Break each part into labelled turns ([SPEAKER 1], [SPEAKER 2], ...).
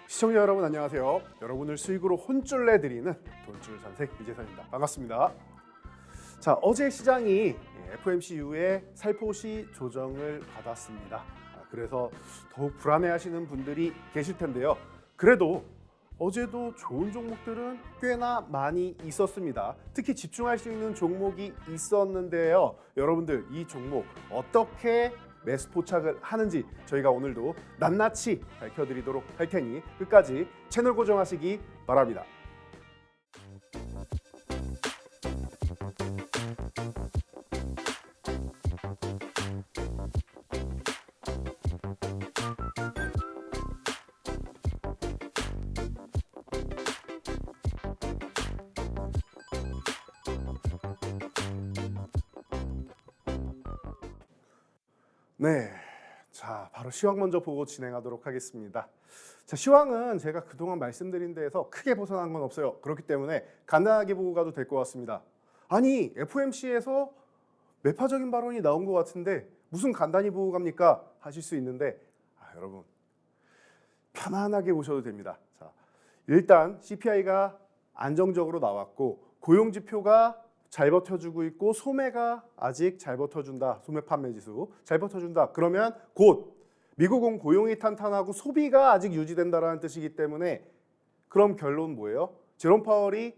[SPEAKER 1] 시청자 여러분 안녕하세요. 여러분을 수익으로 혼쭐 내드리는 돈줄 선생 이재선입니다. 반갑습니다. 자, 어제 시장이 FOMC 이후에 살포시 조정을 받았습니다. 그래서 더욱 불안해하시는 분들이 계실 텐데요. 그래도 어제도 좋은 종목들은 꽤나 많이 있었습니다. 특히 집중할 수 있는 종목이 있었는데요. 여러분들 이 종목 어떻게 매수 포착을 하는지 저희가 오늘도 낱낱이 밝혀드리도록 할 테니 끝까지 채널 고정하시기 바랍니다. 네, 자 바로 시황 먼저 보고 진행하도록 하겠습니다. 자, 시황은 제가 그동안 말씀드린 데에서 크게 벗어난 건 없어요. 그렇기 때문에 간단하게 보고 가도 될 것 같습니다. 아니 FOMC에서 매파적인 발언이 나온 것 같은데 무슨 간단히 보고 갑니까? 하실 수 있는데 여러분 편안하게 보셔도 됩니다. 자, 일단 CPI가 안정적으로 나왔고 고용지표가 잘 버텨주고 있고 소매가 아직 잘 버텨준다. 소매 판매 지수 잘 버텨준다. 그러면 곧 미국은 고용이 탄탄하고 소비가 아직 유지된다라는 뜻이기 때문에 그럼 결론 뭐예요? 제롬 파월이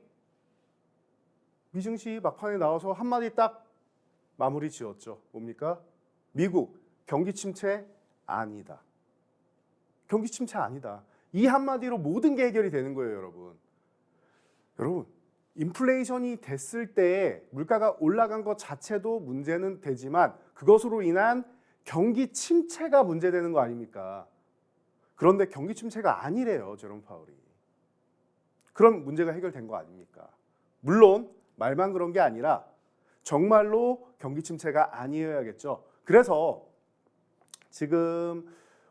[SPEAKER 1] 미증시 막판에 나와서 한마디 딱 마무리 지었죠. 뭡니까? 미국 경기 침체 아니다. 경기 침체 아니다. 이 한마디로 모든 게 해결이 되는 거예요, 여러분. 여러분, 인플레이션이 됐을 때 물가가 올라간 것 자체도 문제는 되지만 그것으로 인한 경기 침체가 문제되는 거 아닙니까? 그런데 경기 침체가 아니래요, 제롬 파월이. 그럼 문제가 해결된 거 아닙니까? 물론 말만 그런 게 아니라 정말로 경기 침체가 아니어야겠죠. 그래서 지금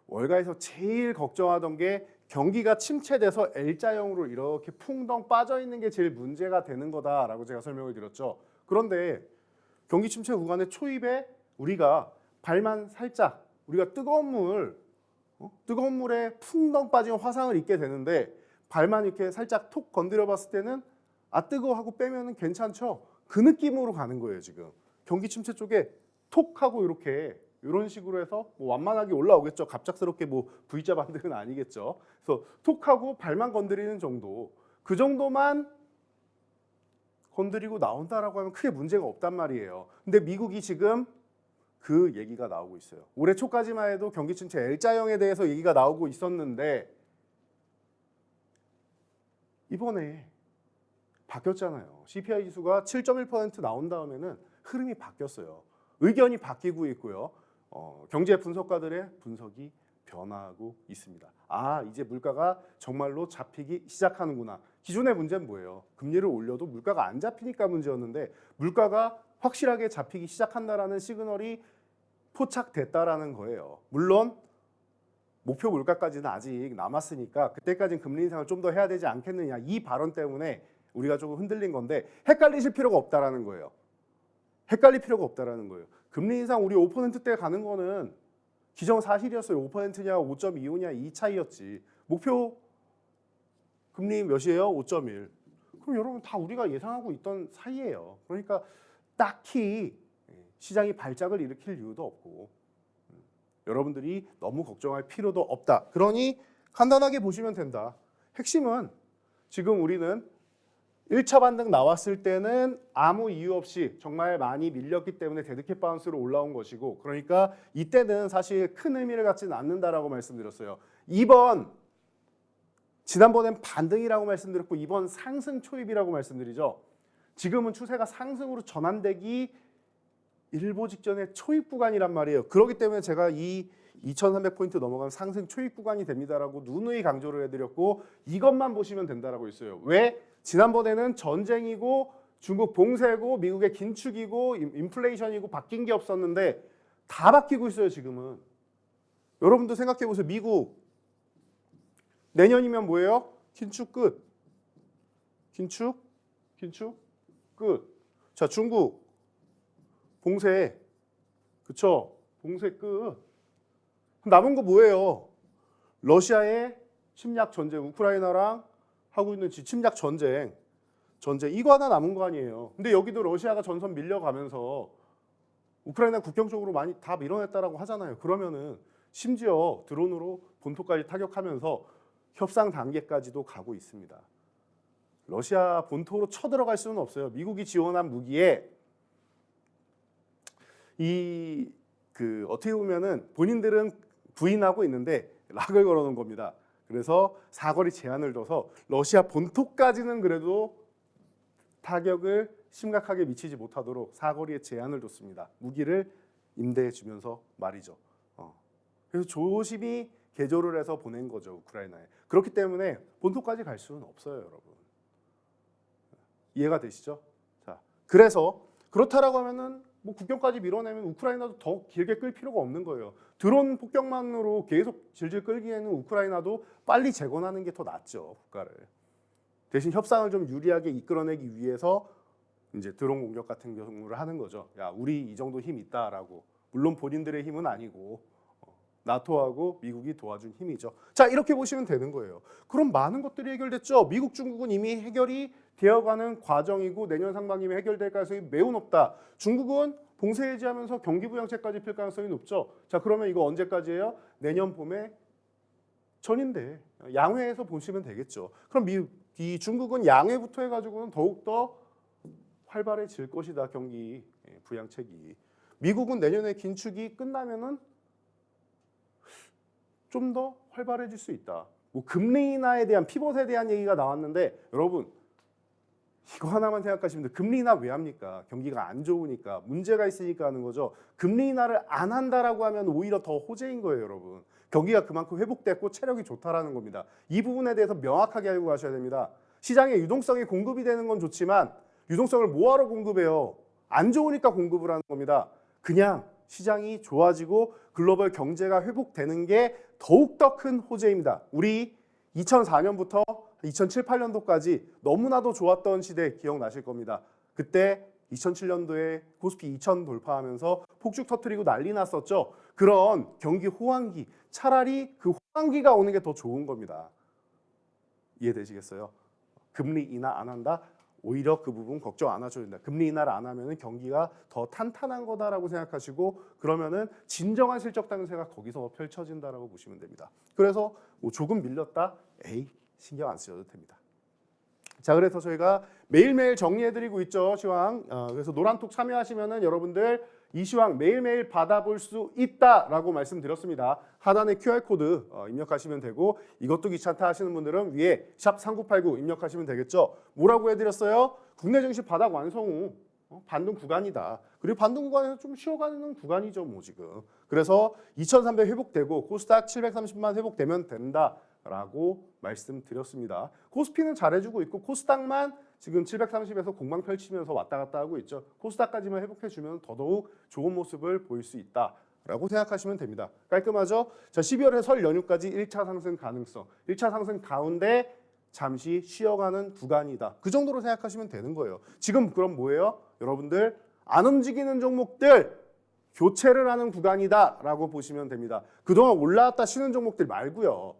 [SPEAKER 1] 월가에서 제일 걱정하던 게 경기가 침체돼서 L자형으로 이렇게 풍덩 빠져있는 게 제일 문제가 되는 거다라고 제가 설명을 드렸죠. 그런데 경기 침체 구간의 초입에 우리가 발만 살짝 우리가 뜨거운 물에 풍덩 빠진 화상을 입게 되는데 발만 이렇게 살짝 톡 건드려 봤을 때는 뜨거워 하고 빼면은 괜찮죠. 그 느낌으로 가는 거예요. 지금 경기 침체 쪽에 톡 하고 이렇게 이런 식으로 해서 완만하게 올라오겠죠. 갑작스럽게 V자 반등은 아니겠죠. 그래서 톡하고 발만 건드리는 정도, 그 정도만 건드리고 나온다라고 하면 크게 문제가 없단 말이에요. 근데 미국이 지금 그 얘기가 나오고 있어요. 올해 초까지만 해도 경기 침체 L자형에 대해서 얘기가 나오고 있었는데 이번에 바뀌었잖아요. CPI 지수가 7.1% 나온 다음에는 흐름이 바뀌었어요. 의견이 바뀌고 있고요. 경제 분석가들의 분석이 변화하고 있습니다. 이제 물가가 정말로 잡히기 시작하는구나. 기존의 문제는 뭐예요? 금리를 올려도 물가가 안 잡히니까 문제였는데 물가가 확실하게 잡히기 시작한다라는 시그널이 포착됐다라는 거예요. 물론 목표 물가까지는 아직 남았으니까 그때까지는 금리 인상을 좀 더 해야 되지 않겠느냐. 이 발언 때문에 우리가 조금 흔들린 건데 헷갈리실 필요가 없다라는 거예요. 헷갈릴 필요가 없다라는 거예요. 금리 인상 우리 5%대 가는 거는 기정사실이었어요. 5%냐 5.25냐 이 차이였지. 목표 금리 몇이에요? 5.1. 그럼 여러분 다 우리가 예상하고 있던 사이예요. 그러니까 딱히 시장이 발작을 일으킬 이유도 없고 여러분들이 너무 걱정할 필요도 없다. 그러니 간단하게 보시면 된다. 핵심은 지금 우리는 1차 반등 나왔을 때는 아무 이유 없이 정말 많이 밀렸기 때문에 데드캣 바운스로 올라온 것이고 그러니까 이때는 사실 큰 의미를 갖지는 않는다라고 말씀드렸어요. 지난번엔 반등이라고 말씀드렸고 이번 상승 초입이라고 말씀드리죠. 지금은 추세가 상승으로 전환되기 일보 직전의 초입 구간이란 말이에요. 그렇기 때문에 제가 이 2300포인트 넘어가면 상승 초입 구간이 됩니다라고 누누이 강조를 해드렸고 이것만 보시면 된다라고 했어요. 왜? 지난번에는 전쟁이고 중국 봉쇄고 미국의 긴축이고 인플레이션이고 바뀐 게 없었는데 다 바뀌고 있어요. 지금은. 여러분도 생각해 보세요. 미국 내년이면 뭐예요? 긴축 끝. 긴축 끝. 자, 중국 봉쇄. 그쵸? 봉쇄 끝. 남은 거 뭐예요? 러시아의 침략 전쟁, 우크라이나랑 하고 있는 침략 전쟁 이거 하나 남은 거 아니에요. 근데 여기도 러시아가 전선 밀려가면서 우크라이나 국경 쪽으로 많이 다 밀어냈다라고 하잖아요. 그러면은 심지어 드론으로 본토까지 타격하면서 협상 단계까지도 가고 있습니다. 러시아 본토로 쳐들어갈 수는 없어요. 미국이 지원한 무기에 어떻게 보면은 본인들은 부인하고 있는데 락을 걸어놓은 겁니다. 그래서 사거리 제한을 둬서 러시아 본토까지는 그래도 타격을 심각하게 미치지 못하도록 사거리에 제한을 뒀습니다. 무기를 임대해 주면서 말이죠. 그래서 조심히 개조를 해서 보낸 거죠, 우크라이나에. 그렇기 때문에 본토까지 갈 수는 없어요, 여러분. 이해가 되시죠? 자, 그래서 그렇다라고 하면은 뭐 국경까지 밀어내면 우크라이나도 더 길게 끌 필요가 없는 거예요. 드론 폭격만으로 계속 질질 끌기에는 우크라이나도 빨리 재건하는 게 더 낫죠, 국가를. 대신 협상을 좀 유리하게 이끌어내기 위해서 이제 드론 공격 같은 경우를 하는 거죠. 야, 우리 이 정도 힘 있다라고. 물론 본인들의 힘은 아니고 나토하고 미국이 도와준 힘이죠. 자, 이렇게 보시면 되는 거예요. 그럼 많은 것들이 해결됐죠. 미국, 중국은 이미 해결이 되어가는 과정이고 내년 상반기면 해결될 가능성이 매우 높다. 중국은 봉쇄 해제하면서 경기부양책까지 필 가능성이 높죠. 자, 그러면 이거 언제까지예요? 내년 봄에 전인데 양회에서 보시면 되겠죠. 그럼 이 중국은 양회부터 해가지고는 더욱더 활발해질 것이다. 경기 부양책이. 미국은 내년에 긴축이 끝나면은 좀 더 활발해질 수 있다. 뭐 금리 인하에 대한 피벗에 대한 얘기가 나왔는데 여러분 이거 하나만 생각하시면 돼요. 금리 인하 왜 합니까? 경기가 안 좋으니까 문제가 있으니까 하는 거죠. 금리 인하를 안 한다라고 하면 오히려 더 호재인 거예요, 여러분. 경기가 그만큼 회복됐고 체력이 좋다라는 겁니다. 이 부분에 대해서 명확하게 알고 가셔야 됩니다. 시장에 유동성이 공급이 되는 건 좋지만 유동성을 뭐하러 공급해요? 안 좋으니까 공급을 하는 겁니다. 그냥 시장이 좋아지고 글로벌 경제가 회복되는 게 더욱더 큰 호재입니다. 우리 2004년부터 2007, 8년도까지 너무나도 좋았던 시대 기억나실 겁니다. 그때 2007년도에 코스피 2000 돌파하면서 폭죽 터트리고 난리 났었죠. 그런 경기 호황기, 차라리 그 호황기가 오는 게 더 좋은 겁니다. 이해되시겠어요? 금리 인하 안 한다? 오히려 그 부분 걱정 안 하셔도 된다. 금리 인하를 안 하면 경기가 더 탄탄한 거다라고 생각하시고 그러면은 진정한 실적 당세가 거기서 펼쳐진다라고 보시면 됩니다. 그래서 뭐 조금 밀렸다? 에이, 신경 안 쓰셔도 됩니다. 자, 그래서 저희가 매일매일 정리해드리고 있죠, 시황. 그래서 노란톡 참여하시면은 여러분들 이 시황 매일매일 받아볼 수 있다라고 말씀드렸습니다. 하단에 QR코드 입력하시면 되고 이것도 귀찮다 하시는 분들은 위에 샵 3989 입력하시면 되겠죠. 뭐라고 해드렸어요? 국내 증시 바닥 완성 후 반등 구간이다. 그리고 반등 구간에서 좀 쉬어가는 구간이죠, 뭐 지금. 그래서 2300 회복되고 코스닥 730만 회복되면 된다라고 말씀드렸습니다. 코스피는 잘해주고 있고 코스닥만 지금 730에서 공방 펼치면서 왔다 갔다 하고 있죠. 코스닥까지만 회복해주면 더더욱 좋은 모습을 보일 수 있다라고 생각하시면 됩니다. 깔끔하죠? 자, 12월에 설 연휴까지 1차 상승 가능성. 1차 상승 가운데 잠시 쉬어가는 구간이다. 그 정도로 생각하시면 되는 거예요. 지금 그럼 뭐예요? 여러분들 안 움직이는 종목들 교체를 하는 구간이다라고 보시면 됩니다. 그동안 올라왔다 쉬는 종목들 말고요.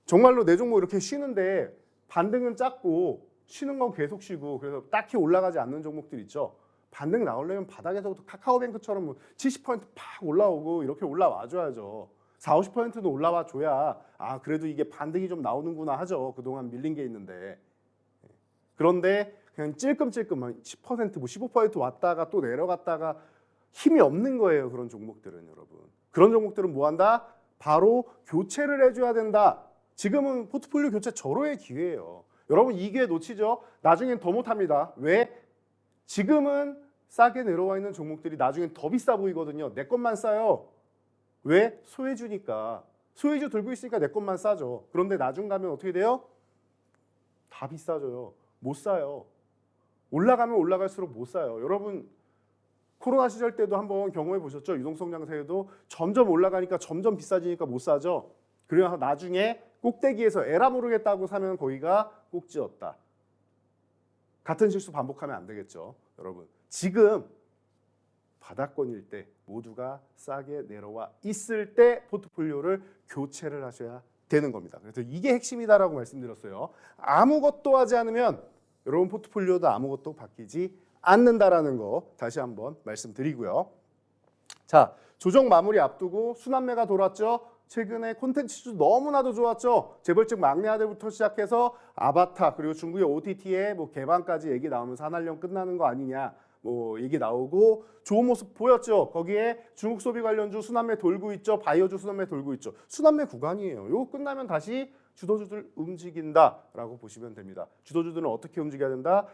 [SPEAKER 1] 정말로 내 종목 이렇게 쉬는데 반등은 작고 쉬는 건 계속 쉬고 그래서 딱히 올라가지 않는 종목들 있죠. 반등 나오려면 바닥에서부터 카카오뱅크처럼 뭐 70% 팍 올라오고 이렇게 올라와 줘야죠. 40, 50%는 올라와 줘야 아 그래도 이게 반등이 좀 나오는구나 하죠. 그동안 밀린 게 있는데. 그런데 그냥 찔끔찔끔 10% 뭐 15% 왔다가 또 내려갔다가 힘이 없는 거예요. 그런 종목들은 여러분. 그런 종목들은 뭐 한다? 바로 교체를 해줘야 된다. 지금은 포트폴리오 교체 절호의 기회예요. 여러분 이 기회 놓치죠? 나중엔 더 못합니다. 왜? 지금은 싸게 내려와 있는 종목들이 나중엔 더 비싸 보이거든요. 내 것만 싸요. 왜? 소외주니까. 소외주 들고 있으니까 내 것만 싸죠. 그런데 나중 가면 어떻게 돼요? 다 비싸져요. 못 사요. 올라가면 올라갈수록 못 사요. 여러분 코로나 시절 때도 한번 경험해 보셨죠? 유동성 장세에도 점점 올라가니까 점점 비싸지니까 못 사죠. 그래서 나중에 꼭대기에서 에라 모르겠다고 사면 거기가 꼭지였다. 같은 실수 반복하면 안 되겠죠. 여러분 지금 바닥권일 때 모두가 싸게 내려와 있을 때 포트폴리오를 교체를 하셔야 되는 겁니다. 그래서 이게 핵심이다라고 말씀드렸어요. 아무것도 하지 않으면 여러분 포트폴리오도 아무것도 바뀌지 않는다라는 거 다시 한번 말씀드리고요. 자, 조정 마무리 앞두고 순환매가 돌았죠. 최근에 콘텐츠도 너무나도 좋았죠. 재벌집 막내 아들부터 시작해서 아바타 그리고 중국의 OTT의 뭐 개방까지 얘기 나오면서 한한령 끝나는 거 아니냐 뭐 얘기 나오고 좋은 모습 보였죠. 거기에 중국 소비 관련주 순환매 돌고 있죠. 바이오주 순환매 돌고 있죠. 순환매 구간이에요. 이거 끝나면 다시 주도주들 움직인다라고 보시면 됩니다. 주도주들은 어떻게 움직여야 된다?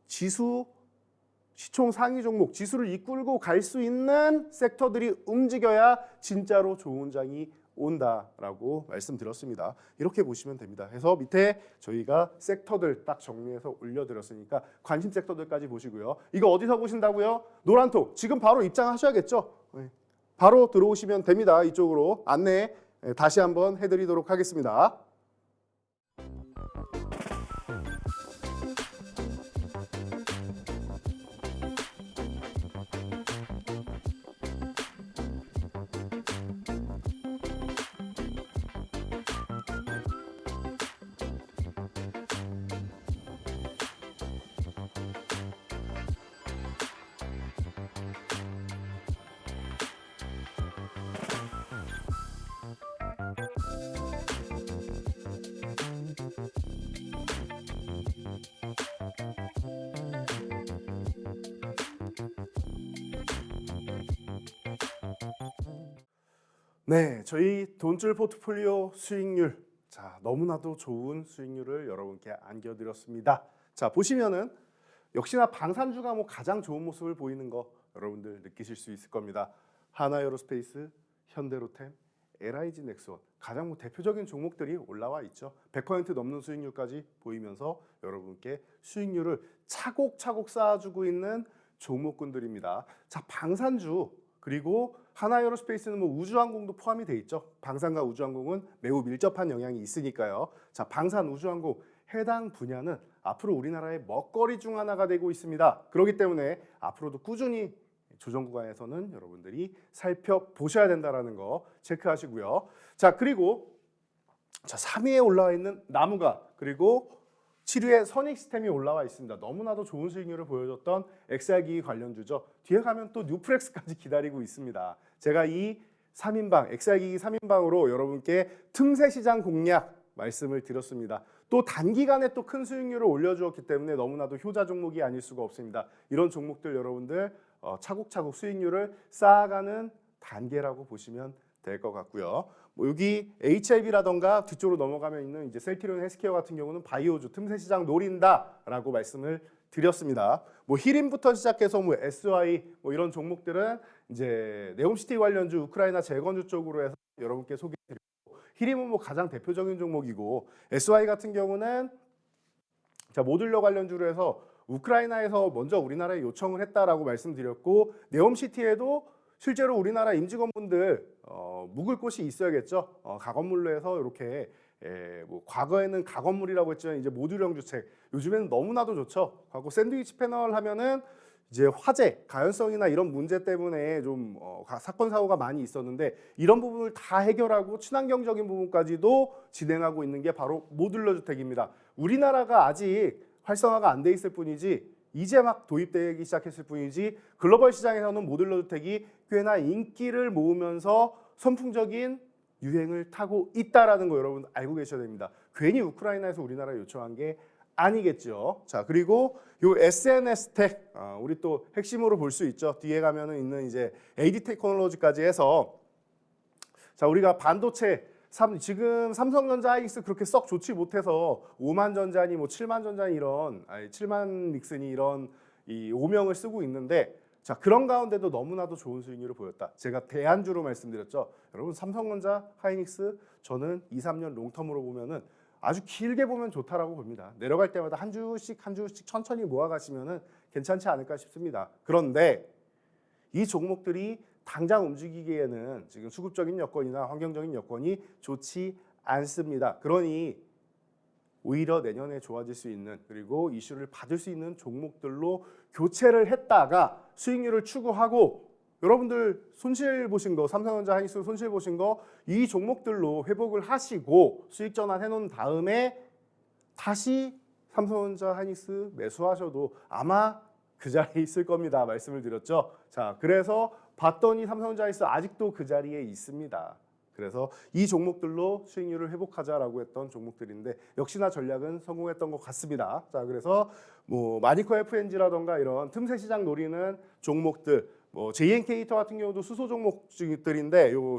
[SPEAKER 1] 지수 시총 상위 종목, 지수를 이끌고 갈 수 있는 섹터들이 움직여야 진짜로 좋은 장이 온다라고 말씀드렸습니다. 이렇게 보시면 됩니다. 그래서 밑에 저희가 섹터들 딱 정리해서 올려드렸으니까 관심 섹터들까지 보시고요. 이거 어디서 보신다고요? 노란톡 지금 바로 입장하셔야겠죠? 네. 바로 들어오시면 됩니다. 이쪽으로 안내 다시 한번 해드리도록 하겠습니다. 네, 저희 돈줄 포트폴리오 수익률, 자 너무나도 좋은 수익률을 여러분께 안겨드렸습니다. 자 보시면은 역시나 방산주가 뭐 가장 좋은 모습을 보이는 거 여러분들 느끼실 수 있을 겁니다. 하나에어로스페이스, 현대로템, LIG 넥스원 가장 뭐 대표적인 종목들이 올라와 있죠. 100% 넘는 수익률까지 보이면서 여러분께 수익률을 차곡차곡 쌓아주고 있는 종목군들입니다. 자 방산주 그리고 하나에어로스페이스는 뭐 우주항공도 포함이 돼 있죠. 방산과 우주항공은 매우 밀접한 영향이 있으니까요. 자, 방산, 우주항공 해당 분야는 앞으로 우리나라의 먹거리 중 하나가 되고 있습니다. 그렇기 때문에 앞으로도 꾸준히 조정 구간에서는 여러분들이 살펴보셔야 된다는 거 체크하시고요. 자, 그리고 자 3위에 올라와 있는 나무가 그리고 7위에 선익스템이 올라와 있습니다. 너무나도 좋은 수익률을 보여줬던 XR기기 관련주죠. 뒤에 가면 또 뉴프렉스까지 기다리고 있습니다. 제가 이 3인방, XR기기 3인방으로 여러분께 틈새 시장 공략 말씀을 드렸습니다. 또 단기간에 또 큰 수익률을 올려주었기 때문에 너무나도 효자 종목이 아닐 수가 없습니다. 이런 종목들 여러분들 차곡차곡 수익률을 쌓아가는 단계라고 보시면 될 것 같고요. 뭐 여기 HIB라던가 뒤쪽으로 넘어가면 있는 이제 셀트리온 헬스케어 같은 경우는 바이오주 틈새 시장 노린다라고 말씀을 드렸습니다. 뭐 히림부터 시작해서 뭐 SY 뭐 이런 종목들은 이제 네옴시티 관련주 우크라이나 재건주 쪽으로 해서 여러분께 소개드리고 히림은 뭐 가장 대표적인 종목이고 SY 같은 경우는 자 모듈러 관련주로 해서 우크라이나에서 먼저 우리나라에 요청을 했다라고 말씀드렸고 네옴시티에도 실제로 우리나라 임직원분들 묵을 곳이 있어야겠죠. 가건물로 해서 이렇게 뭐 과거에는 가건물이라고 했지만 이제 모듈형 주택 요즘에는 너무나도 좋죠. 하고 샌드위치 패널 하면은 이제 화재, 가연성이나 이런 문제 때문에 좀 사건 사고가 많이 있었는데 이런 부분을 다 해결하고 친환경적인 부분까지도 진행하고 있는 게 바로 모듈러 주택입니다. 우리나라가 아직 활성화가 안 돼 있을 뿐이지 이제 막 도입되기 시작했을 뿐이지 글로벌 시장에서는 모듈러 주택이 꽤나 인기를 모으면서 선풍적인 유행을 타고 있다라는 거 여러분 알고 계셔야 됩니다. 괜히 우크라이나에서 우리나라에 요청한 게 아니겠죠. 자 그리고 요 SNS 텍 우리 또 핵심으로 볼 수 있죠. 뒤에 가면은 있는 이제 AD 테크놀로지까지 해서 자 우리가 반도체 지금 삼성전자 하이닉스 그렇게 썩 좋지 못해서 5만 전자니 뭐 7만 전자니 이런 7만 닉슨이 이런 이 오명을 쓰고 있는데 자 그런 가운데도 너무나도 좋은 수익률을 보였다. 제가 대안주로 말씀드렸죠. 여러분 삼성전자 하이닉스 저는 2, 3년 롱텀으로 보면은 아주 길게 보면 좋다라고 봅니다. 내려갈 때마다 한 주씩 천천히 모아가시면은 괜찮지 않을까 싶습니다. 그런데 이 종목들이 당장 움직이기에는 지금 수급적인 여건이나 환경적인 여건이 좋지 않습니다. 그러니 오히려 내년에 좋아질 수 있는 그리고 이슈를 받을 수 있는 종목들로 교체를 했다가 수익률을 추구하고 여러분들 손실 보신 거, 삼성전자, 하이닉스 손실 보신 거 이 종목들로 회복을 하시고 수익 전환해 놓은 다음에 다시 삼성전자, 하이닉스 매수하셔도 아마 그 자리에 있을 겁니다. 말씀을 드렸죠. 자, 그래서 봤더니 삼성전자, 하이닉스 아직도 그 자리에 있습니다. 그래서 이 종목들로 수익률을 회복하자라고 했던 종목들인데 역시나 전략은 성공했던 것 같습니다. 자, 그래서 뭐 마니커 FNG라던가 이런 틈새 시장 노리는 종목들, 뭐 JNK터 같은 경우도 수소 종목들인데 요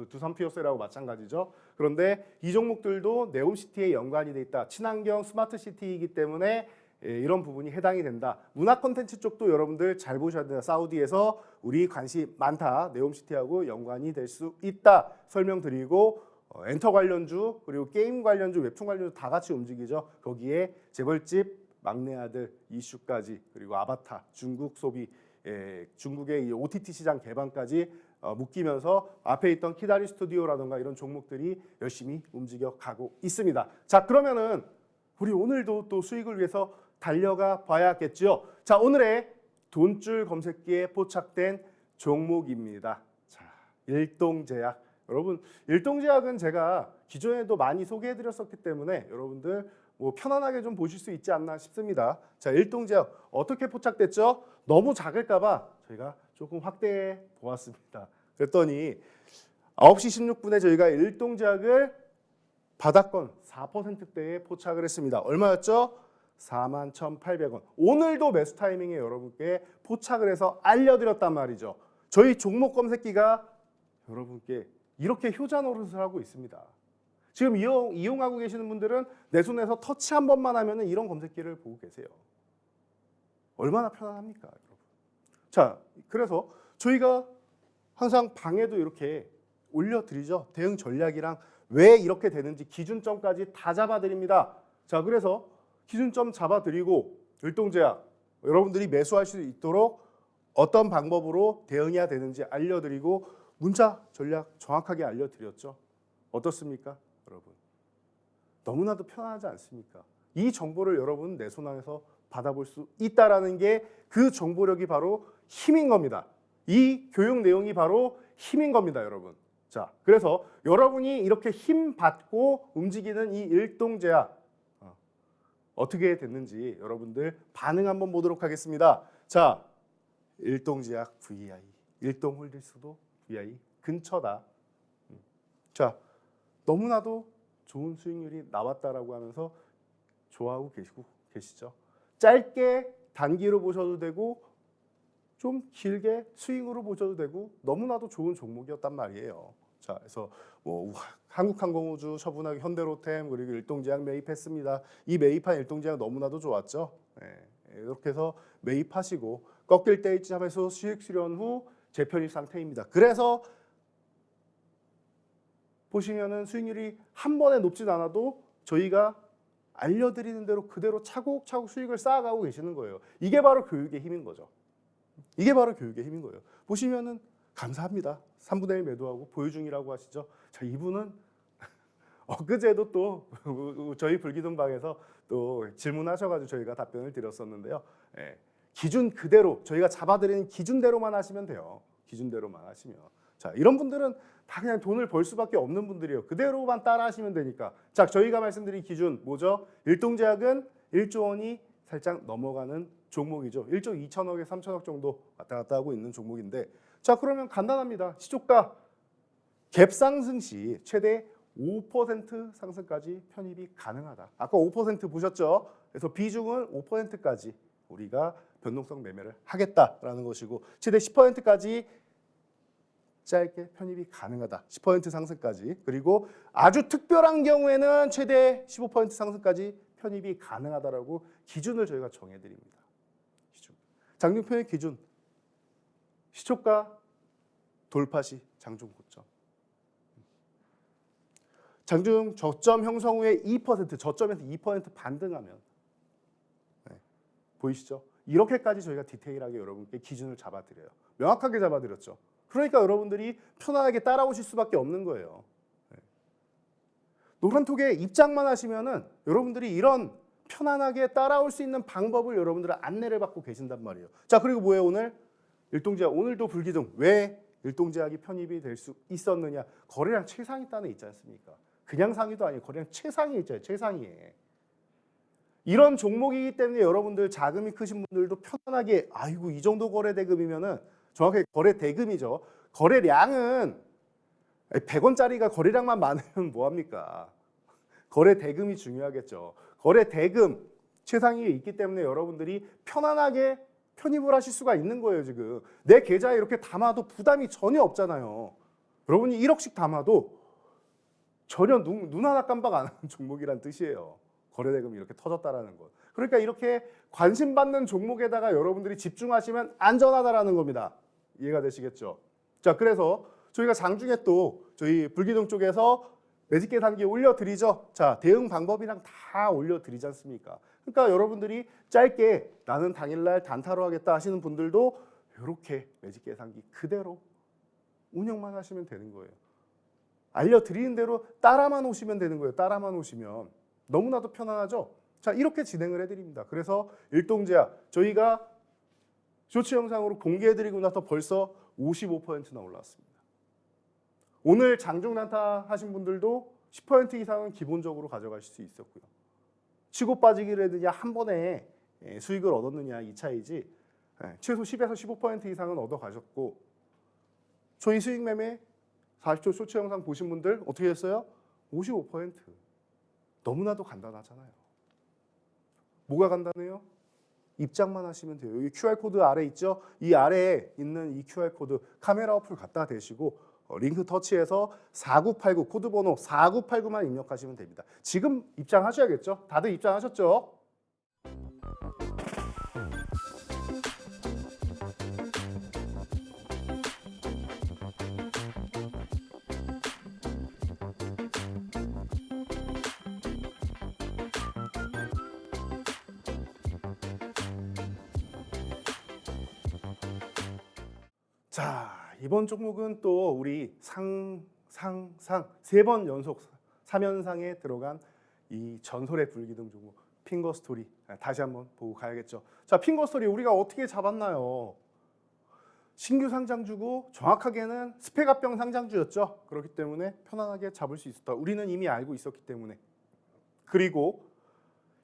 [SPEAKER 1] 두산 피어스라고 마찬가지죠. 그런데 이 종목들도 네옴시티에 연관이 돼 있다. 친환경 스마트시티이기 때문에 이런 부분이 해당이 된다. 문화 콘텐츠 쪽도 여러분들 잘 보셔야 된다. 사우디에서 우리 관심 많다. 네옴시티하고 연관이 될 수 있다. 설명드리고 엔터 관련주 그리고 게임 관련주, 웹툰 관련주 다 같이 움직이죠. 거기에 재벌집 막내 아들 이슈까지 그리고 아바타, 중국 소비, 중국의 이 OTT 시장 개방까지 묶이면서 앞에 있던 키다리 스튜디오라든가 이런 종목들이 열심히 움직여 가고 있습니다. 자, 그러면은 우리 오늘도 또 수익을 위해서 달려가 봐야겠죠. 자, 오늘의 돈줄 검색기에 포착된 종목입니다. 자, 일동제약. 여러분, 일동제약은 제가 기존에도 많이 소개해드렸었기 때문에 여러분들 뭐 편안하게 좀 보실 수 있지 않나 싶습니다. 자, 일동제약 어떻게 포착됐죠? 너무 작을까봐 저희가 조금 확대해 보았습니다. 그랬더니 9시 16분에 저희가 일동제약을 바닥권 4%대에 포착을 했습니다. 얼마였죠? 41,800원. 오늘도 매수 타이밍에 여러분께 포착을 해서 알려드렸단 말이죠. 저희 종목 검색기가 여러분께 이렇게 효자 노릇을 하고 있습니다. 지금 이용하고 계시는 분들은 내 손에서 터치 한 번만 하면 이런 검색기를 보고 계세요. 얼마나 편안합니까, 여러분? 자, 그래서 저희가 항상 방에도 이렇게 올려드리죠. 대응 전략이랑 왜 이렇게 되는지 기준점까지 다 잡아드립니다. 자, 그래서 기준점 잡아드리고 일동제약 여러분들이 매수할 수 있도록 어떤 방법으로 대응해야 되는지 알려드리고 문자 전략 정확하게 알려드렸죠. 어떻습니까, 여러분? 너무나도 편안하지 않습니까? 이 정보를 여러분 내 손 안에서 받아볼 수 있다라는 게 그 정보력이 바로 힘인 겁니다. 이 교육 내용이 바로 힘인 겁니다, 여러분. 자, 그래서 여러분이 이렇게 힘 받고 움직이는 이 일동제약 어떻게 됐는지 여러분들 반응 한번 보도록 하겠습니다. 자, 일동제약 VI, 일동홀딩스도 VI 근처다. 자, 너무나도 좋은 수익률이 나왔다라고 하면서 좋아하고 계시죠. 짧게 단기로 보셔도 되고 좀 길게 스윙으로 보셔도 되고 너무나도 좋은 종목이었단 말이에요. 자, 그래서 뭐 한국항공우주, 처분하기, 현대로템 그리고 일동제약 매입했습니다. 이 매입한 일동제약 너무나도 좋았죠. 네, 이렇게 해서 매입하시고 꺾일 때 이쯤에서 수익 실현 후 재편입 상태입니다. 그래서 보시면은 수익률이 한 번에 높진 않아도 저희가 알려드리는 대로 그대로 차곡차곡 수익을 쌓아가고 계시는 거예요. 이게 바로 교육의 힘인 거죠. 이게 바로 교육의 힘인 거예요. 보시면은 감사합니다. 3분의 1 매도하고 보유 중이라고 하시죠. 자, 이분은 엊그제도 또 저희 불기둥방에서 또 질문하셔가지고 저희가 답변을 드렸었는데요. 예, 기준 그대로 저희가 잡아드리는 기준대로만 하시면 돼요. 기준대로만 하시면. 자, 이런 분들은 다 그냥 돈을 벌 수밖에 없는 분들이에요. 그대로만 따라 하시면 되니까. 자, 저희가 말씀드린 기준 뭐죠? 일동제약은 1조 원이 살짝 넘어가는 종목이죠. 1조 2천억에 3천억 정도 왔다 갔다 하고 있는 종목인데, 자, 그러면 간단합니다. 시초가 갭 상승 시 최대 5% 상승까지 편입이 가능하다. 아까 5% 보셨죠? 그래서 비중은 5%까지 우리가 변동성 매매를 하겠다라는 것이고, 최대 10%까지 짧게 편입이 가능하다. 10% 상승까지. 그리고 아주 특별한 경우에는 최대 15% 상승까지 편입이 가능하다라고 기준을 저희가 정해드립니다. 기준. 장중 편입 기준. 시초가 돌파 시 장중 고점. 장중 저점 형성 후에 2%, 저점에서 2% 반등하면, 네, 보이시죠? 이렇게까지 저희가 디테일하게 여러분께 기준을 잡아드려요. 명확하게 잡아드렸죠. 그러니까 여러분들이 편안하게 따라오실 수밖에 없는 거예요. 네. 노란톡에 입장만 하시면은 여러분들이 이런 편안하게 따라올 수 있는 방법을 여러분들은 안내를 받고 계신단 말이에요. 자, 그리고 뭐예요? 오늘 일동제약 오늘도 불기둥. 왜 일동제약이 편입이 될 수 있었느냐? 거래량 최상위 단에 있지 않습니까? 그냥 상위도 아니고 거래량 최상위에 있잖아요. 최상위에. 이런 종목이기 때문에 여러분들 자금이 크신 분들도 편안하게 아이고 이 정도 거래 대금이면은 정확하게 거래 대금이죠. 거래량은 100원짜리가 거래량만 많으면 뭐 합니까? 거래 대금이 중요하겠죠. 거래 대금 최상위에 있기 때문에 여러분들이 편안하게 편입을 하실 수가 있는 거예요. 지금 내 계좌에 이렇게 담아도 부담이 전혀 없잖아요. 여러분이 1억씩 담아도 전혀 눈 하나 깜빡 안 하는 종목이란 뜻이에요. 거래 대금이 이렇게 터졌다라는 것. 그러니까 이렇게 관심받는 종목에다가 여러분들이 집중하시면 안전하다라는 겁니다. 이해가 되시겠죠? 자, 그래서 저희가 장중에 또 저희 불기둥 쪽에서 매직 계산기 올려드리죠. 자, 대응 방법이랑 다 올려드리지 않습니까? 그러니까 여러분들이 짧게 나는 당일날 단타로 하겠다 하시는 분들도 이렇게 매직 계산기 그대로 운영만 하시면 되는 거예요. 알려드리는 대로 따라만 오시면 되는 거예요. 따라만 오시면 너무나도 편안하죠. 자, 이렇게 진행을 해드립니다. 그래서 일동제약 저희가 쇼츠 영상으로 공개해드리고 나서 벌써 55%나 올라왔습니다. 오늘 장중 단타 하신 분들도 10% 이상은 기본적으로 가져가실 수 있었고요. 치고 빠지기를 했느냐 한 번에 수익을 얻었느냐 이 차이지 최소 10에서 15% 이상은 얻어가셨고 저희 수익 매매 40초 쇼츠 영상 보신 분들 어떻게 했어요? 55%. 너무나도 간단하잖아요. 뭐가 간단해요? 입장만 하시면 돼요. 여기 QR코드 아래 있죠? 이 아래에 있는 이 QR코드 카메라 어플 갖다 대시고 링크 터치해서 4989 코드 번호 4989만 입력하시면 됩니다. 지금 입장하셔야겠죠? 다들 입장하셨죠? 자, 이번 종목은 또 우리 세 번 연속 3연상에 들어간 이 전설의 불기둥 종목 핑거스토리 다시 한번 보고 가야겠죠. 자, 핑거스토리 우리가 어떻게 잡았나요? 신규 상장주고 정확하게는 스펙합병 상장주였죠. 그렇기 때문에 편안하게 잡을 수 있었다. 우리는 이미 알고 있었기 때문에. 그리고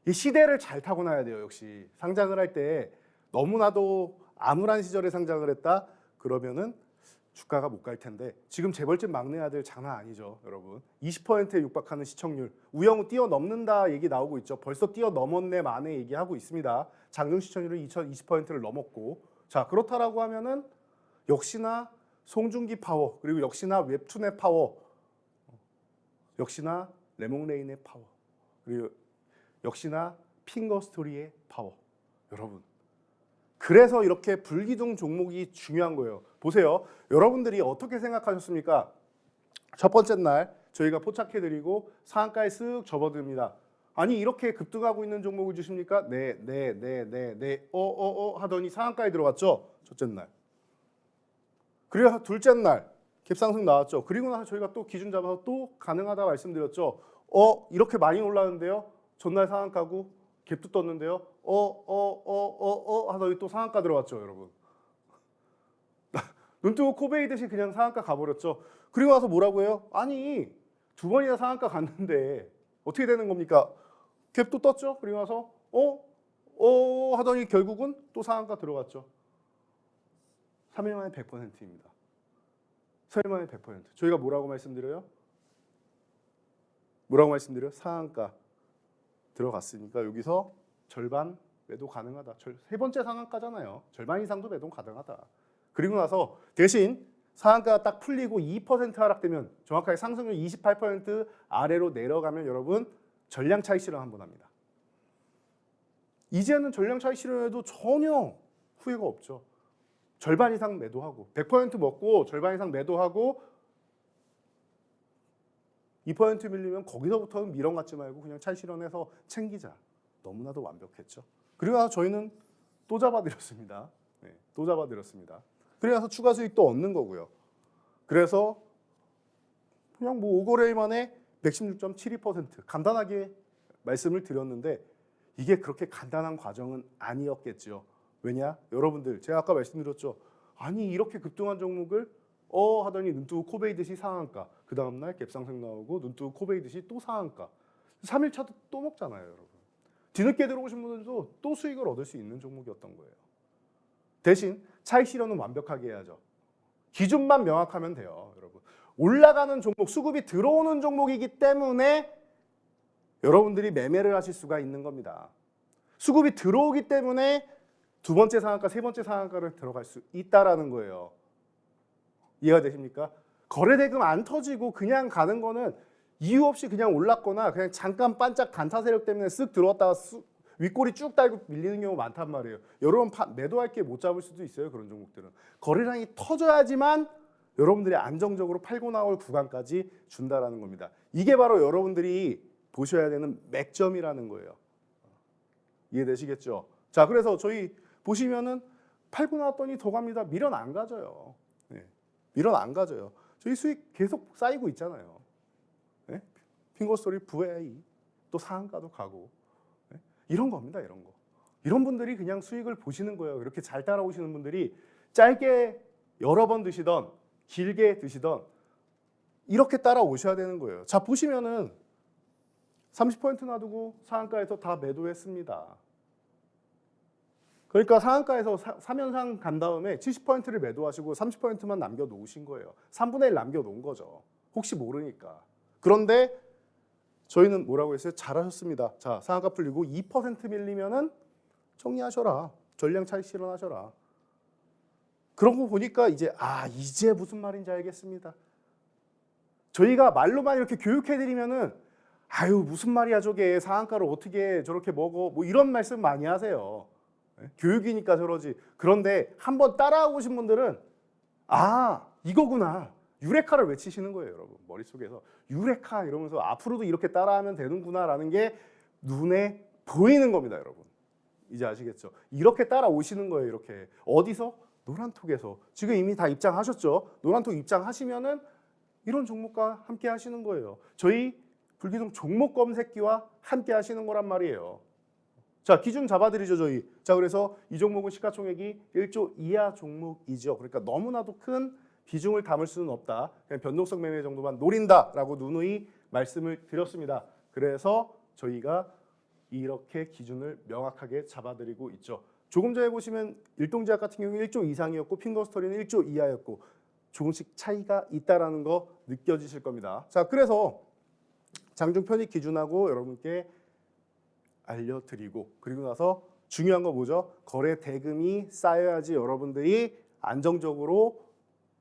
[SPEAKER 1] 이 시대를 잘 타고나야 돼요. 역시 상장을 할 때 너무나도 암울한 시절에 상장을 했다. 그러면은 주가가 못 갈 텐데 지금 재벌집 막내 아들 장난 아니죠, 여러분. 20%에 육박하는 시청률. 우영우 뛰어넘는다 얘기 나오고 있죠. 벌써 뛰어넘었네 만에 얘기하고 있습니다. 장중 시청률은 20%를 넘었고. 자, 그렇다라고 하면은 역시나 송중기 파워, 그리고 역시나 웹툰의 파워, 역시나 레몽레인의 파워, 그리고 역시나 핑거스토리의 파워. 여러분, 그래서 이렇게 불기둥 종목이 중요한 거예요. 보세요. 여러분들이 어떻게 생각하셨습니까? 첫 번째 날 저희가 포착해드리고 상한가에 쓱 접어듭니다. 아니 이렇게 급등하고 있는 종목을 주십니까? 네 하더니 상한가에 들어갔죠. 첫째 날. 그리고 둘째 날 갭상승 나왔죠. 그리고 나서 저희가 또 기준 잡아서 또 가능하다 말씀드렸죠. 이렇게 많이 올랐는데요. 전날 상한가고 갭도 떴는데요. 하더니 또 상한가 들어왔죠, 여러분. 눈 뜨고 코 베이듯이 그냥 상한가 가버렸죠. 그리고 나서 뭐라고 해요? 아니 두 번이나 상한가 갔는데 어떻게 되는 겁니까? 갭도 떴죠. 그리고 나서 하더니 결국은 또 상한가 들어갔죠. 3일 만에 100%입니다. 3일 만에 100%. 저희가 뭐라고 말씀드려요? 뭐라고 말씀드려요? 상한가 들어갔으니까 여기서 절반 매도 가능하다. 세 번째 상한가잖아요. 절반 이상도 매도 가능하다. 그리고 나서 대신 상한가가 딱 풀리고 2% 하락되면 정확하게 상승률 28% 아래로 내려가면 여러분 전량 차익 실현 한번 합니다. 이제는 전량 차익 실현에도 전혀 후회가 없죠. 절반 이상 매도하고 100% 먹고 절반 이상 매도하고 2% 밀리면 거기서부터는 미련 갖지 말고 그냥 차익 실현해서 챙기자. 너무나도 완벽했죠. 그리고 나서 저희는 또 잡아드렸습니다. 네, 또 잡아드렸습니다. 그래서 추가 수익도 얻는 거고요. 그래서 그냥 뭐 5거래일 만에 116.72% 간단하게 말씀을 드렸는데 이게 그렇게 간단한 과정은 아니었겠죠. 왜냐? 여러분들 제가 아까 말씀드렸죠. 아니 이렇게 급등한 종목을 하더니 눈 뜨고 코 베이듯이 상한가. 그 다음날 갭상승 나오고 눈 뜨고 코 베이듯이 또 상한가. 3일차도 또 먹잖아요, 여러분. 뒤늦게 들어오신 분들도 또 수익을 얻을 수 있는 종목이었던 거예요. 대신 차익 실현은 완벽하게 해야죠. 기준만 명확하면 돼요, 여러분. 올라가는 종목, 수급이 들어오는 종목이기 때문에 여러분들이 매매를 하실 수가 있는 겁니다. 수급이 들어오기 때문에 두 번째 상한가, 세 번째 상한가를 들어갈 수 있다라는 거예요. 이해가 되십니까? 거래대금 안 터지고 그냥 가는 거는 이유 없이 그냥 올랐거나 그냥 잠깐 반짝 단타 세력 때문에 쓱 들어왔다가 윗꼬리 쭉 달고 밀리는 경우 많단 말이에요. 여러분 매도할 게 못 잡을 수도 있어요. 그런 종목들은. 거래량이 터져야지만 여러분들이 안정적으로 팔고 나올 구간까지 준다라는 겁니다. 이게 바로 여러분들이 보셔야 되는 맥점이라는 거예요. 이해되시겠죠? 자, 그래서 저희 보시면은 팔고 나왔더니 더 갑니다. 밀어는 안 가져요. 네. 밀어는 안 가져요. 저희 수익 계속 쌓이고 있잖아요. 네? 핑거스토리 VA 또 상한가도 가고 네? 이런 겁니다. 이런 거. 이런 분들이 그냥 수익을 보시는 거예요. 이렇게 잘 따라오시는 분들이 짧게 여러 번 드시던 길게 드시던 이렇게 따라오셔야 되는 거예요. 자, 보시면은 30% 놔두고 상한가에서 다 매도했습니다. 그러니까 상한가에서 3연상 간 다음에 70%를 매도하시고 30%만 남겨놓으신 거예요. 3분의 1 남겨놓은 거죠. 혹시 모르니까. 그런데 저희는 뭐라고 했어요? 잘하셨습니다. 자, 상한가 풀리고 2% 밀리면은 정리하셔라. 전량 차익 실현하셔라. 그런 거 보니까 이제 무슨 말인지 알겠습니다. 저희가 말로만 이렇게 교육해드리면은 무슨 말이야 저게 상한가를 어떻게 저렇게 먹어 뭐 이런 말씀 많이 하세요. 교육이니까 저러지. 그런데 한번 따라오신 분들은 이거구나. 유레카를 외치시는 거예요, 여러분. 머릿속에서 유레카 이러면서 앞으로도 이렇게 따라하면 되는구나라는 게 눈에 보이는 겁니다, 여러분. 이제 아시겠죠? 이렇게 따라오시는 거예요, 이렇게. 어디서? 노란톡에서. 지금 이미 다 입장하셨죠? 노란톡 입장하시면은 이런 종목과 함께 하시는 거예요. 저희 불기둥 종목 검색기와 함께 하시는 거란 말이에요. 자, 기준 잡아드리죠, 저희. 자, 그래서 이 종목은 시가총액이 1조 이하 종목이죠. 그러니까 너무나도 큰 비중을 담을 수는 없다. 그냥 변동성 매매 정도만 노린다라고 누누이 말씀을 드렸습니다. 그래서 저희가 이렇게 기준을 명확하게 잡아드리고 있죠. 조금 전에 보시면 일동제약 같은 경우는 1조 이상이었고 핑거스토리는 1조 이하였고 조금씩 차이가 있다라는 거 느껴지실 겁니다. 자, 그래서 장중 편입 기준하고 여러분께 알려드리고 그리고 나서 중요한 거 뭐죠? 거래 대금이 쌓여야지 여러분들이 안정적으로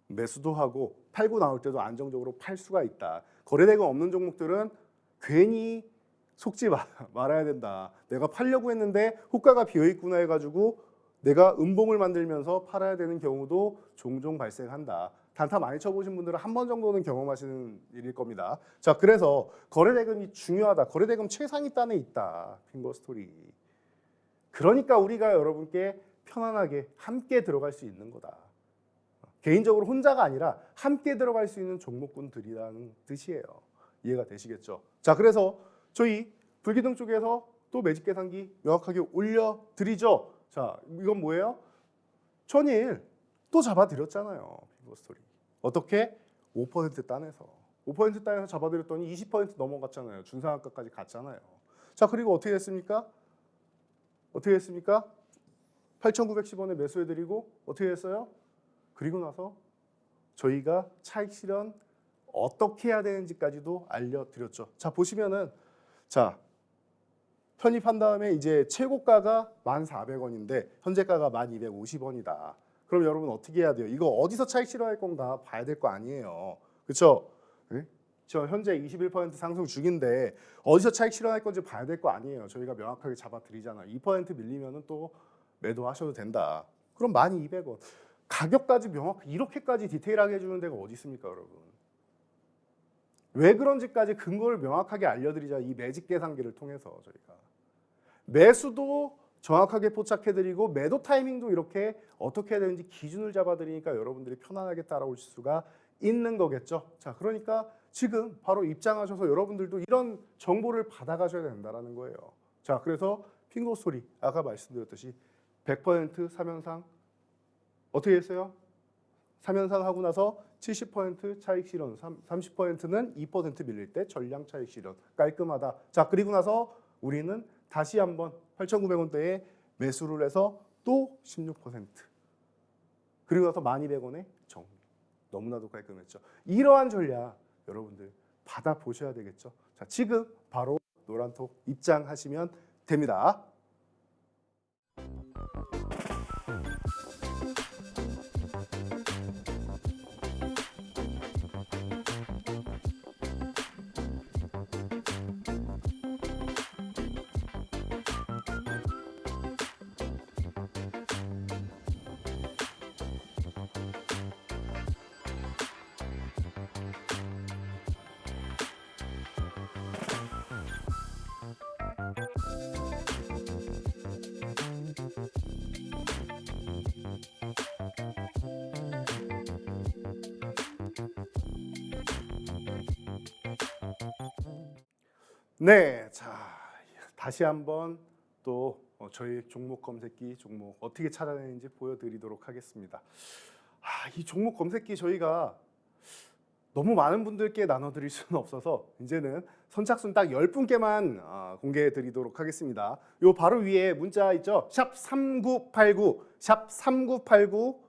[SPEAKER 1] 매수도 하고 팔고 나올 때도 안정적으로 팔 수가 있다. 거래 대금 없는 종목들은 괜히 속지 말아야 된다. 내가 팔려고 했는데 호가가 비어있구나 해가지고 내가 음봉을 만들면서 팔아야 되는 경우도 종종 발생한다. 단타 많이 쳐보신 분들은 한 번 정도는 경험하시는 일일 겁니다. 자, 그래서 거래대금이 중요하다. 거래대금 최상위단에 있다. 핑거스토리. 그러니까 우리가 여러분께 편안하게 함께 들어갈 수 있는 거다. 개인적으로 혼자가 아니라 함께 들어갈 수 있는 종목군들이라는 뜻이에요. 이해가 되시겠죠? 자, 그래서 저희 불기둥 쪽에서 또 매집 계산기 명확하게 올려드리죠. 자, 이건 뭐예요? 전일 또 잡아드렸잖아요. 핑거스토리. 어떻게? 5% 따내서. 5% 따내서 잡아드렸더니 20% 넘어갔잖아요. 준상한가까지 갔잖아요. 자, 그리고 어떻게 됐습니까? 8,910원에 매수해드리고 어떻게 했어요? 그리고 나서 저희가 차익 실현 어떻게 해야 되는지까지도 알려드렸죠. 자, 보시면은 자, 편입한 다음에 이제 최고가가 1,400원인데 현재가가 1,250원이다. 그럼 여러분 어떻게 해야 돼요? 이거 어디서 차익 실현할 건가 봐야 될 거 아니에요. 그렇죠? 네? 저 현재 21% 상승 중인데 어디서 차익 실현할 건지 봐야 될 거 아니에요. 저희가 명확하게 잡아드리잖아요. 2% 밀리면은 또 매도하셔도 된다. 그럼 1,200원. 가격까지 명확히 이렇게까지 디테일하게 해주는 데가 어디 있습니까, 여러분? 왜 그런지까지 근거를 명확하게 알려드리자. 이 매집 계산기를 통해서 저희가 매수도 정확하게 포착해드리고 매도 타이밍도 이렇게 어떻게 해야 되는지 기준을 잡아드리니까 여러분들이 편안하게 따라오실 수가 있는 거겠죠. 자, 그러니까 지금 바로 입장하셔서 여러분들도 이런 정보를 받아가셔야 된다는 거예요. 자, 그래서 핑거스토리 아까 말씀드렸듯이 100% 3연상 어떻게 했어요? 3연상 하고 나서 70% 차익 실현, 30%는 2% 밀릴 때 전량 차익 실현. 깔끔하다. 자, 그리고 나서 우리는 다시 한번 8,900원대에 매수를 해서 또 16%. 그리고 나서 1,200원에 정리. 너무나도 깔끔했죠. 이러한 전략 여러분들 받아보셔야 되겠죠. 자, 지금 바로 노란톡 입장하시면 됩니다. 네, 자 다시 한번 또 저희 종목 검색기 종목 어떻게 찾아내는지 보여드리도록 하겠습니다. 이 종목 검색기 저희가 너무 많은 분들께 나눠드릴 수는 없어서 이제는 선착순 딱 10분께만 공개해드리도록 하겠습니다. 요 바로 위에 문자 있죠? 샵 3989, 샵 3989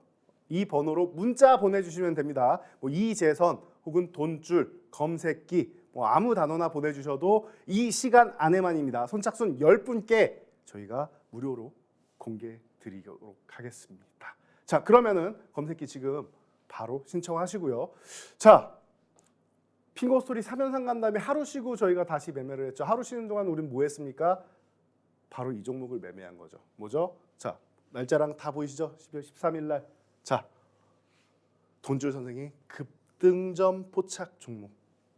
[SPEAKER 1] 이 번호로 문자 보내주시면 됩니다. 뭐 이재선 혹은 돈줄, 검색기 뭐 아무 단어나 보내주셔도 이 시간 안에만입니다. 선착순 10분께 저희가 무료로 공개드리도록 하겠습니다. 자, 그러면은 검색기 지금 바로 신청하시고요. 자, 핑거스토리 3연상 간 다음에 하루 쉬고 저희가 다시 매매를 했죠. 하루 쉬는 동안 우린 뭐 했습니까? 바로 이 종목을 매매한 거죠. 뭐죠? 자, 날짜랑 다 보이시죠? 12월 13일 날. 자, 돈줄 선생이 급등점 포착 종목.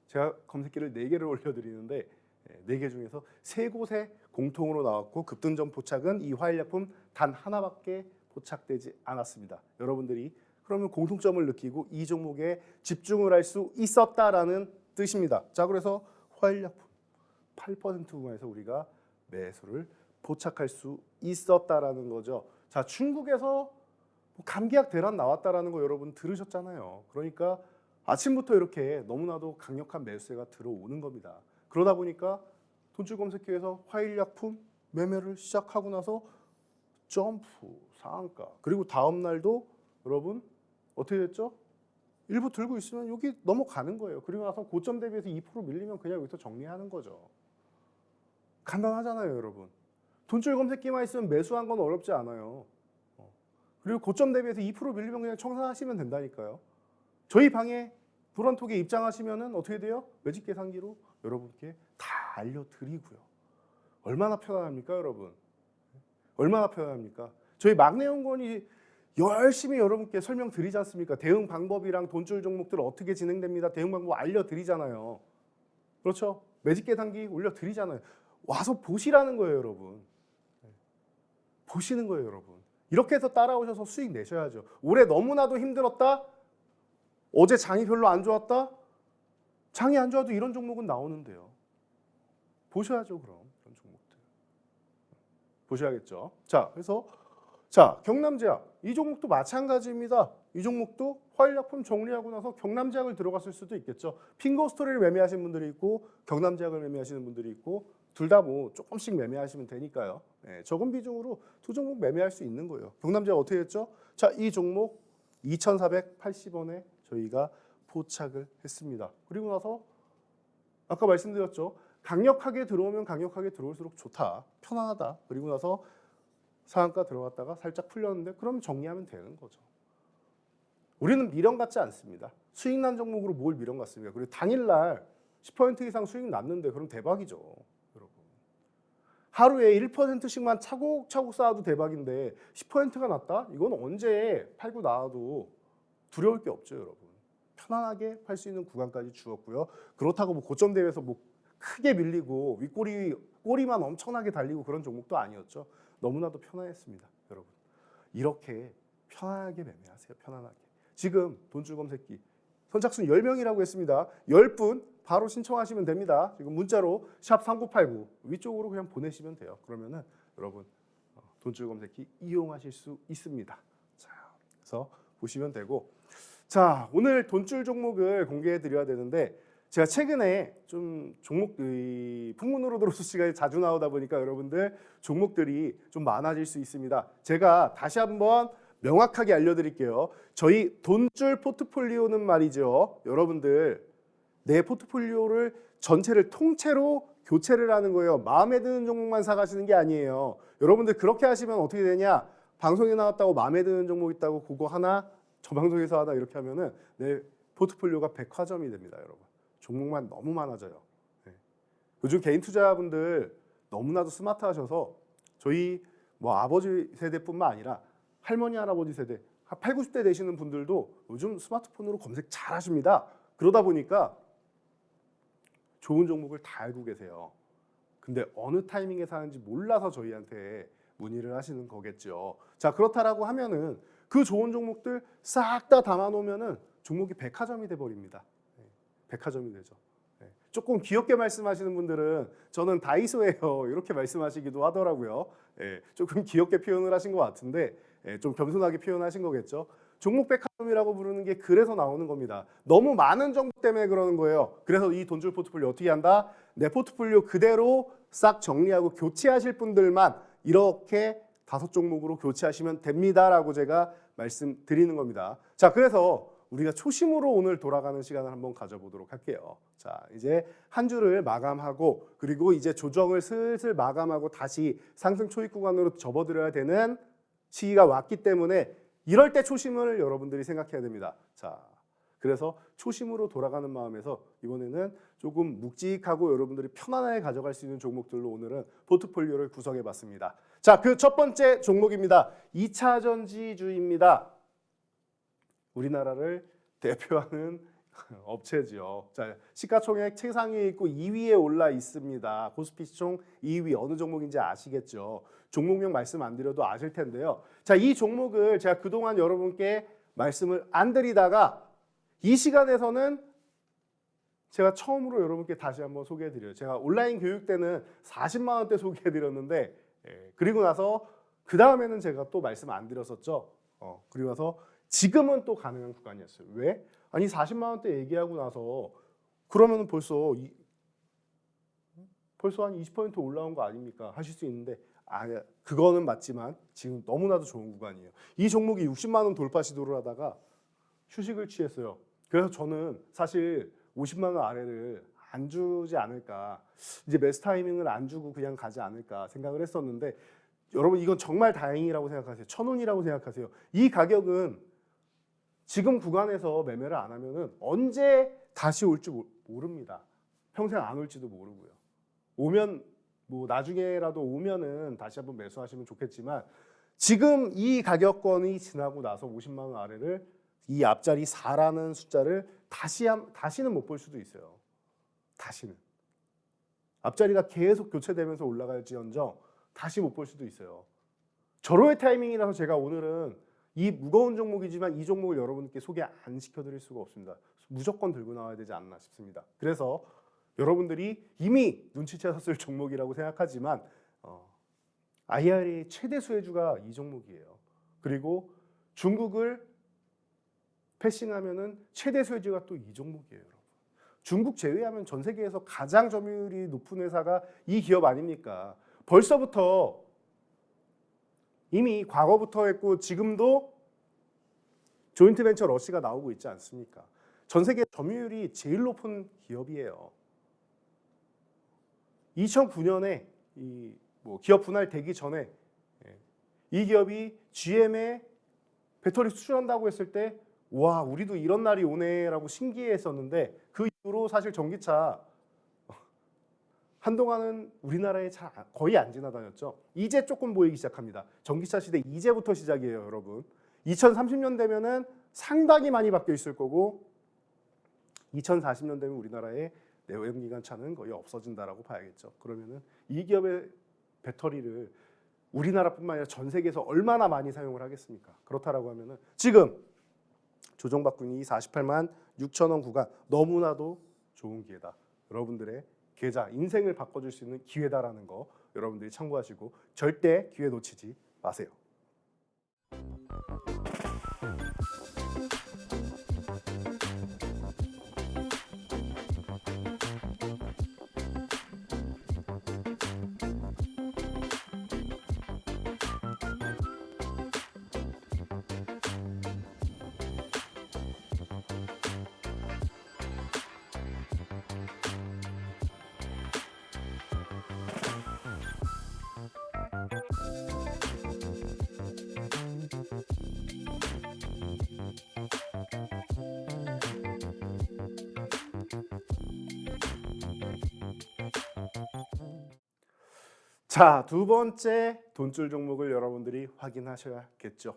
[SPEAKER 1] 제가 검색기를 4개를 올려드리는데 4개 중에서 3곳에 공통으로 나왔고 급등점 포착은 이 화일약품 단 하나밖에 포착되지 않았습니다. 여러분들이 그러면 공통점을 느끼고 이 종목에 집중을 할 수 있었다라는 뜻입니다. 자, 그래서 화일약품 8% 구간에서 우리가 매수를 포착할 수 있었다라는 거죠. 자, 중국에서 감기약 대란 나왔다라는 거 여러분 들으셨잖아요. 그러니까 아침부터 이렇게 너무나도 강력한 매수세가 들어오는 겁니다. 그러다 보니까 돈줄 검색기에서 화일약품 매매를 시작하고 나서 점프 상한가 그리고 다음 날도 여러분 어떻게 됐죠? 일부 들고 있으면 여기 넘어가는 거예요. 그리고 나서 고점 대비해서 2% 밀리면 그냥 여기서 정리하는 거죠. 간단하잖아요, 여러분. 돈줄 검색기만 있으면 매수한 건 어렵지 않아요. 그리고 고점 대비해서 2% 밀리면 그냥 청산하시면 된다니까요. 저희 방에 노란톡에 입장하시면은 어떻게 돼요? 매직 계산기로 여러분께 다 알려드리고요. 얼마나 편안합니까, 여러분? 얼마나 편안합니까? 저희 막내 연구원이 열심히 여러분께 설명드리지 않습니까? 대응 방법이랑 돈줄 종목들 어떻게 진행됩니다. 대응 방법 알려드리잖아요. 그렇죠? 매직 계산기 올려드리잖아요. 와서 보시라는 거예요, 여러분. 보시는 거예요, 여러분. 이렇게 해서 따라오셔서 수익 내셔야죠. 올해 너무나도 힘들었다? 어제 장이 별로 안 좋았다? 장이 안 좋아도 이런 종목은 나오는데요. 보셔야죠, 그럼. 이런 종목들. 보셔야겠죠. 자, 그래서 경남제약. 이 종목도 마찬가지입니다. 이 종목도 화일약품 정리하고 나서 경남제약을 들어갔을 수도 있겠죠. 핑거스토리를 매매하시는 분들이 있고 경남제약을 매매하시는 분들이 있고 둘 다 뭐 조금씩 매매하시면 되니까요. 적은 비중으로 두 종목 매매할 수 있는 거예요. 경남제약 어떻게 했죠? 자, 이 종목 2,480원에 저희가 포착을 했습니다. 그리고 나서 아까 말씀드렸죠. 강력하게 들어오면 강력하게 들어올수록 좋다. 편안하다. 그리고 나서 상한가 들어갔다가 살짝 풀렸는데 그럼 정리하면 되는 거죠. 우리는 미련 같지 않습니다. 수익 난 종목으로 뭘 미련 같습니까? 그리고 당일날 10% 이상 수익 났는데 그럼 대박이죠. 여러분. 하루에 1%씩만 차곡차곡 쌓아도 대박인데 10%가 났다? 이건 언제 팔고 나와도 두려울 게 없죠, 여러분. 편안하게 팔 수 있는 구간까지 주었고요. 그렇다고 뭐 고점 대회에서 뭐 크게 밀리고 꼬리만 엄청나게 달리고 그런 종목도 아니었죠. 너무나도 편안했습니다, 여러분. 이렇게 편안하게 매매하세요, 편안하게. 지금 돈줄 검색기 선착순 10명이라고 했습니다. 10분 바로 신청하시면 됩니다. 지금 문자로 샵 3989 위쪽으로 그냥 보내시면 돼요. 그러면은 여러분 돈줄 검색기 이용하실 수 있습니다. 자, 그래서 보시면 되고 자, 오늘 돈줄 종목을 공개해 드려야 되는데 제가 최근에 좀 종목이 풍문으로 들어서 시간이 자주 나오다 보니까 여러분들 종목들이 좀 많아질 수 있습니다. 제가 다시 한번 명확하게 알려드릴게요. 저희 돈줄 포트폴리오는 말이죠. 여러분들 내 포트폴리오를 전체를 통째로 교체를 하는 거예요. 마음에 드는 종목만 사가시는 게 아니에요. 여러분들 그렇게 하시면 어떻게 되냐? 방송에 나왔다고 마음에 드는 종목 있다고 그거 하나, 저 방송에서 하나 이렇게 하면은 내 포트폴리오가 백화점이 됩니다, 여러분. 종목만 너무 많아져요. 네. 요즘 개인 투자분들 너무나도 스마트하셔서 저희 뭐 아버지 세대뿐만 아니라 할머니, 할아버지 세대, 8, 90대 되시는 분들도 요즘 스마트폰으로 검색 잘 하십니다. 그러다 보니까 좋은 종목을 다 알고 계세요. 근데 어느 타이밍에 사는지 몰라서 저희한테 문의를 하시는 거겠죠. 자, 그렇다라고 하면은 그 좋은 종목들 싹 다 담아놓으면은 종목이 백화점이 돼버립니다. 백화점이 되죠. 조금 귀엽게 말씀하시는 분들은 저는 다이소예요 이렇게 말씀하시기도 하더라고요. 조금 귀엽게 표현을 하신 것 같은데 좀 겸손하게 표현하신 거겠죠. 종목 백화점이라고 부르는 게 그래서 나오는 겁니다. 너무 많은 정보 때문에 그러는 거예요. 그래서 이 돈줄 포트폴리오 어떻게 한다? 내 포트폴리오 그대로 싹 정리하고 교체하실 분들만 이렇게 5종목으로 교체하시면 됩니다라고 제가 말씀드리는 겁니다. 자, 그래서 우리가 초심으로 오늘 돌아가는 시간을 한번 가져보도록 할게요. 자, 이제 한 주를 마감하고 그리고 이제 조정을 슬슬 마감하고 다시 상승 초입 구간으로 접어들어야 되는 시기가 왔기 때문에 이럴 때 초심을 여러분들이 생각해야 됩니다. 자, 그래서 초심으로 돌아가는 마음에서 이번에는 조금 묵직하고 여러분들이 편안하게 가져갈 수 있는 종목들로 오늘은 포트폴리오를 구성해 봤습니다. 자, 그 첫 번째 종목입니다. 2차 전지주입니다. 우리나라를 대표하는 업체죠. 자, 시가총액 최상위에 있고 2위에 올라 있습니다. 코스피 시총 2위 어느 종목인지 아시겠죠? 종목명 말씀 안 드려도 아실 텐데요. 자, 이 종목을 제가 그동안 여러분께 말씀을 안 드리다가 이 시간에서는 제가 처음으로 여러분께 다시 한번 소개해 드려요. 제가 온라인 교육 때는 40만 원대 소개해 드렸는데 그리고 나서 그 다음에는 제가 또 말씀 안 드렸었죠. 그리고 나서 지금은 또 가능한 구간이었어요. 왜? 아니 40만 원대 얘기하고 나서 그러면 벌써 한 20% 올라온 거 아닙니까? 하실 수 있는데 그거는 맞지만 지금 너무나도 좋은 구간이에요. 이 종목이 60만 원 돌파 시도를 하다가 휴식을 취했어요. 그래서 저는 사실 50만 원 아래를 안 주지 않을까, 이제 매수 타이밍을 안 주고 그냥 가지 않을까 생각을 했었는데 여러분 이건 정말 다행이라고 생각하세요. 1,000원이라고 생각하세요. 이 가격은 지금 구간에서 매매를 안 하면은 언제 다시 올지 모릅니다. 평생 안 올지도 모르고요. 오면 뭐 나중에라도 오면은 다시 한번 매수하시면 좋겠지만 지금 이 가격권이 지나고 나서 50만 원 아래를 이 앞자리 4라는 숫자를 다시는 못 볼 수도 있어요. 다시는. 앞자리가 계속 교체되면서 올라갈지언정 다시 못 볼 수도 있어요. 절호의 타이밍이라서 제가 오늘은 이 무거운 종목이지만 이 종목을 여러분께 소개 안 시켜드릴 수가 없습니다. 무조건 들고 나와야 되지 않나 싶습니다. 그래서 여러분들이 이미 눈치채셨을 종목이라고 생각하지만 IRA 최대 수혜주가 이 종목이에요. 그리고 중국을 패싱하면은 최대 수혜주가 또 이 종목이에요. 여러분. 중국 제외하면 전 세계에서 가장 점유율이 높은 회사가 이 기업 아닙니까? 벌써부터 이미 과거부터 했고 지금도 조인트 벤처 러시가 나오고 있지 않습니까? 전 세계 점유율이 제일 높은 기업이에요. 2009년에 기업 분할되기 전에 이 기업이 GM에 배터리 수출한다고 했을 때 와, 우리도 이런 날이 오네라고 신기해했었는데 그 이후로 사실 전기차 한동안은 우리나라에 거의 안 지나다녔죠. 이제 조금 보이기 시작합니다. 전기차 시대 이제부터 시작이에요, 여러분. 2030년 되면은 상당히 많이 바뀌어 있을 거고 2040년 되면 우리나라에 내연기관 차는 거의 없어진다라고 봐야겠죠. 그러면은 이 기업의 배터리를 우리나라뿐만 아니라 전 세계에서 얼마나 많이 사용을 하겠습니까? 그렇다라고 하면은 지금 조정받고 이 48만 6천 원 구간 너무나도 좋은 기회다. 여러분들의 계좌, 인생을 바꿔줄 수 있는 기회다라는 거 여러분들이 참고하시고 절대 기회 놓치지 마세요. 자, 두 번째 돈줄 종목을 여러분들이 확인하셔야겠죠.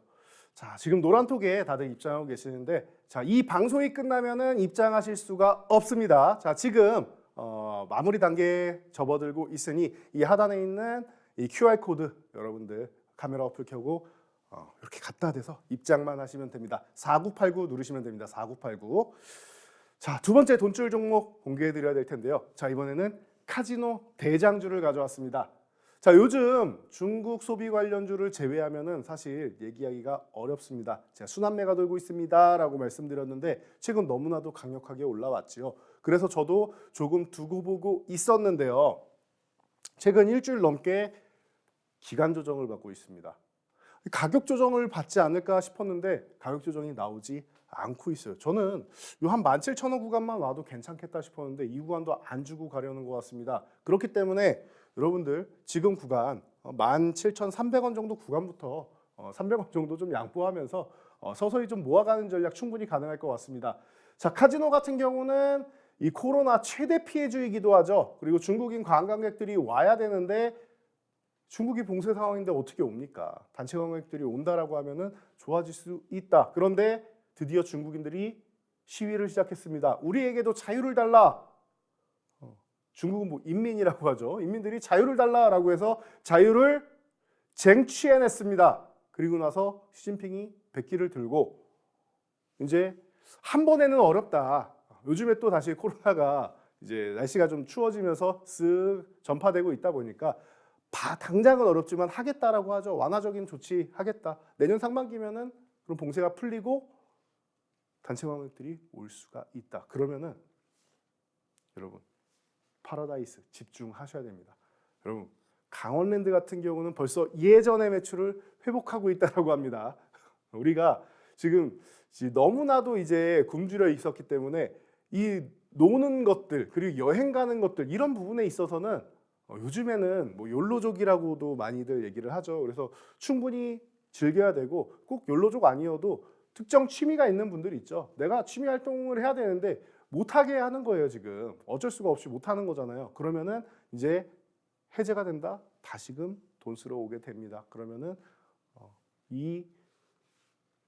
[SPEAKER 1] 자, 지금 노란톡에 다들 입장하고 계시는데, 자, 이 방송이 끝나면은 입장하실 수가 없습니다. 자, 지금 마무리 단계에 접어들고 있으니 이 하단에 있는 이 QR 코드 여러분들 카메라 어플 켜고 이렇게 갖다 대서 입장만 하시면 됩니다. 4989 누르시면 됩니다. 4989. 자, 두 번째 돈줄 종목 공개해 드려야 될 텐데요. 자, 이번에는 카지노 대장주를 가져왔습니다. 자, 요즘 중국 소비 관련주를 제외하면은 사실 얘기하기가 어렵습니다. 제가 순환매가 돌고 있습니다라고 말씀드렸는데 최근 너무나도 강력하게 올라왔지요. 그래서 저도 조금 두고 보고 있었는데요. 최근 일주일 넘게 기간 조정을 받고 있습니다. 가격 조정을 받지 않을까 싶었는데 가격 조정이 나오지 않고 있어요. 저는 요 한 17,000원 구간만 와도 괜찮겠다 싶었는데 이 구간도 안 주고 가려는 것 같습니다. 그렇기 때문에 여러분들 지금 구간 17,300원 정도 구간부터 300원 정도 좀 양보하면서 서서히 좀 모아가는 전략 충분히 가능할 것 같습니다. 자, 카지노 같은 경우는 이 코로나 최대 피해주이기도 하죠. 그리고 중국인 관광객들이 와야 되는데 중국이 봉쇄 상황인데 어떻게 옵니까? 단체 관광객들이 온다라고 하면은 좋아질 수 있다. 그런데 드디어 중국인들이 시위를 시작했습니다. 우리에게도 자유를 달라. 중국은 뭐 인민이라고 하죠. 인민들이 자유를 달라라고 해서 자유를 쟁취해냈습니다. 그리고 나서 시진핑이 백기를 들고 이제 한 번에는 어렵다. 요즘에 또 다시 코로나가 이제 날씨가 좀 추워지면서 쓱 전파되고 있다 보니까 당장은 어렵지만 하겠다라고 하죠. 완화적인 조치 하겠다. 내년 상반기면은 그럼 봉쇄가 풀리고 단체 관광객들이 올 수가 있다. 그러면은 여러분 파라다이스 집중하셔야 됩니다. 여러분 강원랜드 같은 경우는 벌써 예전의 매출을 회복하고 있다라고 합니다. 우리가 지금 너무나도 이제 굶주려 있었기 때문에 이 노는 것들 그리고 여행 가는 것들 이런 부분에 있어서는 요즘에는 뭐 욜로족이라고도 많이들 얘기를 하죠. 그래서 충분히 즐겨야 되고 꼭 욜로족 아니어도 특정 취미가 있는 분들이 있죠. 내가 취미 활동을 해야 되는데 못하게 하는 거예요. 지금 어쩔 수가 없이 못하는 거잖아요. 그러면은 이제 해제가 된다. 다시금 돈 쓰러 오게 됩니다. 그러면은 이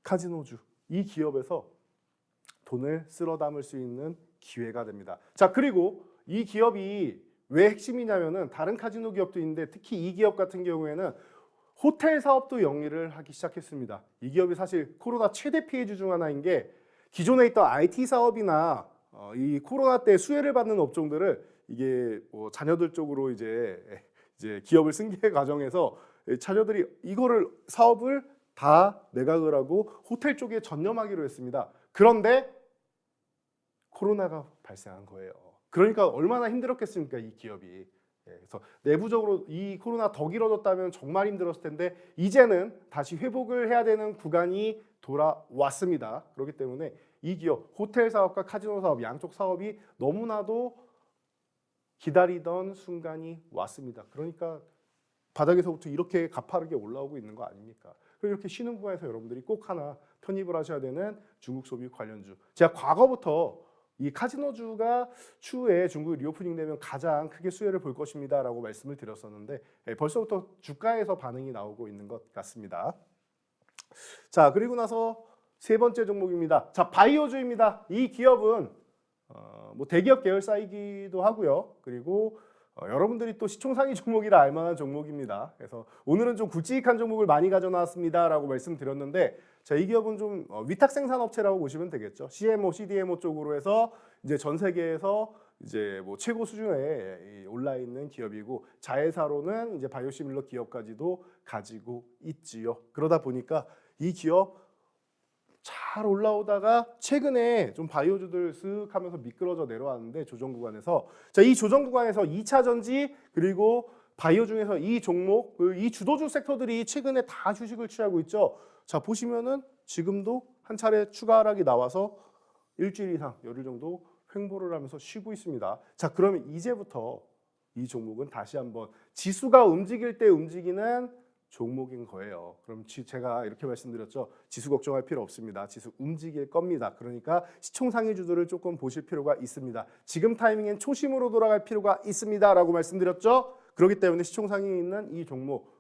[SPEAKER 1] 카지노주 이 기업에서 돈을 쓸어 담을 수 있는 기회가 됩니다. 자, 그리고 이 기업이 왜 핵심이냐면은 다른 카지노 기업도 있는데 특히 이 기업 같은 경우에는 호텔 사업도 영위를 하기 시작했습니다. 이 기업이 사실 코로나 최대 피해주 중 하나인 게 기존에 있던 IT 사업이나 이 코로나 때 수혜를 받는 업종들을 이게 뭐 자녀들 쪽으로 이제 기업을 승계 과정에서 자녀들이 이거를 사업을 다 매각을 하고 호텔 쪽에 전념하기로 했습니다. 그런데 코로나가 발생한 거예요. 그러니까 얼마나 힘들었겠습니까, 이 기업이. 그래서 내부적으로 이 코로나 더 길어졌다면 정말 힘들었을 텐데 이제는 다시 회복을 해야 되는 구간이 돌아왔습니다. 그렇기 때문에 이 기업, 호텔 사업과 카지노 사업 양쪽 사업이 너무나도 기다리던 순간이 왔습니다. 그러니까 바닥에서부터 이렇게 가파르게 올라오고 있는 거 아닙니까? 이렇게 쉬는 구간에서 여러분들이 꼭 하나 편입을 하셔야 되는 중국 소비 관련주. 제가 과거부터 이 카지노주가 추후에 중국이 리오프닝 되면 가장 크게 수혜를 볼 것입니다라고 말씀을 드렸었는데 벌써부터 주가에서 반응이 나오고 있는 것 같습니다. 자, 그리고 나서 세 번째 종목입니다. 자, 바이오주입니다. 이 기업은 뭐 대기업 계열사이기도 하고요. 그리고 여러분들이 또 시총상위 종목이라 알만한 종목입니다. 그래서 오늘은 좀 굵직한 종목을 많이 가져나왔습니다라고 말씀드렸는데, 자, 이 기업은 좀 위탁 생산 업체라고 보시면 되겠죠. CMO, CDMO 쪽으로 해서 이제 전 세계에서 이제 뭐 최고 수준에 올라 있는 기업이고 자회사로는 이제 바이오시밀러 기업까지도 가지고 있지요. 그러다 보니까 이 기업 잘 올라오다가 최근에 좀 바이오주들 쓱 하면서 미끄러져 내려왔는데 조정 구간에서 자, 이 조정 구간에서 2차 전지 그리고 바이오 중에서 이 종목, 이 주도주 섹터들이 최근에 다 휴식을 취하고 있죠. 자, 보시면은 지금도 한 차례 추가 하락이 나와서 일주일 이상 열흘 정도 횡보를 하면서 쉬고 있습니다. 자, 그러면 이제부터 이 종목은 다시 한번 지수가 움직일 때 움직이는 종목인 거예요. 그럼 제가 이렇게 말씀드렸죠. 지수 걱정할 필요 없습니다. 지수 움직일 겁니다. 그러니까 시총상위주들을 조금 보실 필요가 있습니다. 지금 타이밍엔 초심으로 돌아갈 필요가 있습니다. 라고 말씀드렸죠. 그렇기 때문에 시총 상위에 있는 이 종목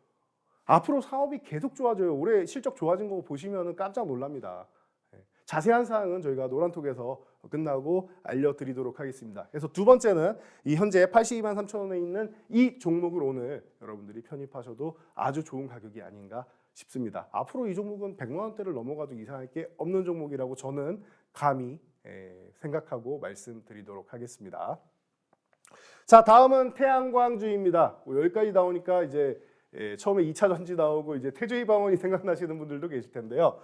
[SPEAKER 1] 앞으로 사업이 계속 좋아져요. 올해 실적 좋아진 거 보시면 깜짝 놀랍니다. 자세한 사항은 저희가 노란톡에서 끝나고 알려드리도록 하겠습니다. 그래서 두 번째는 이 현재 82만 3천 원에 있는 이 종목을 오늘 여러분들이 편입하셔도 아주 좋은 가격이 아닌가 싶습니다. 앞으로 이 종목은 100만 원대를 넘어가도 이상할 게 없는 종목이라고 저는 감히 생각하고 말씀드리도록 하겠습니다. 자, 다음은 태양광주입니다. 여기까지 나오니까 이제 처음에 2차 전지 나오고 이제 태조위 방언이 생각나시는 분들도 계실 텐데요.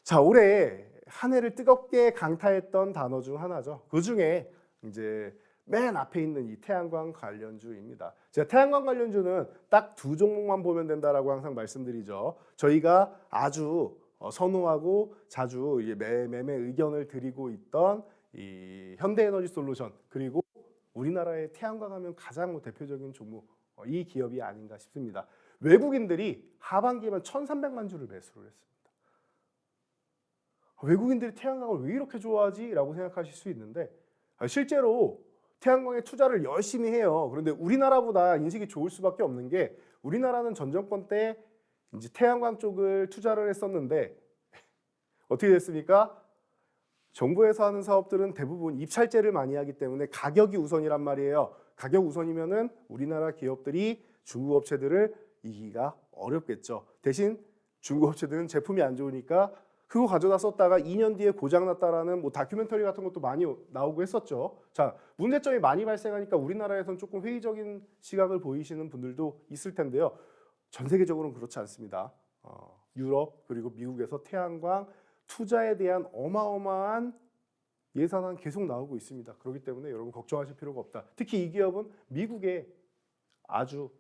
[SPEAKER 1] 자, 올해 한 해를 뜨겁게 강타했던 단어 중 하나죠. 그 중에 이제 맨 앞에 있는 이 태양광 관련주입니다. 제가 태양광 관련주는 딱 두 종목만 보면 된다라고 항상 말씀드리죠. 저희가 아주 선호하고 자주 매매 의견을 드리고 있던 이 현대에너지솔루션, 그리고 우리나라의 태양광 하면 가장 대표적인 종목 이 기업이 아닌가 싶습니다. 외국인들이 하반기에만 1,300만 주를 매수를 했습니다. 외국인들이 태양광을 왜 이렇게 좋아하지? 라고 생각하실 수 있는데 실제로 태양광에 투자를 열심히 해요. 그런데 우리나라보다 인식이 좋을 수밖에 없는 게 우리나라는 전 정권 때 이제 태양광 쪽을 투자를 했었는데 어떻게 됐습니까? 정부에서 하는 사업들은 대부분 입찰제를 많이 하기 때문에 가격이 우선이란 말이에요. 가격 우선이면은 우리나라 기업들이 중국 업체들을 이기기가 어렵겠죠. 대신 중국 업체들은 제품이 안 좋으니까 그거 가져다 썼다가 2년 뒤에 고장났다라는 다큐멘터리 같은 것도 많이 나오고 했었죠. 자, 문제점이 많이 발생하니까 우리나라에서는 조금 회의적인 시각을 보이시는 분들도 있을 텐데요. 전 세계적으로는 그렇지 않습니다. 유럽 그리고 미국에서 태양광 투자에 대한 어마어마한 예산안 계속 나오고 있습니다. 그렇기 때문에 여러분 걱정하실 필요가 없다. 특히 이 기업은 미국에 아주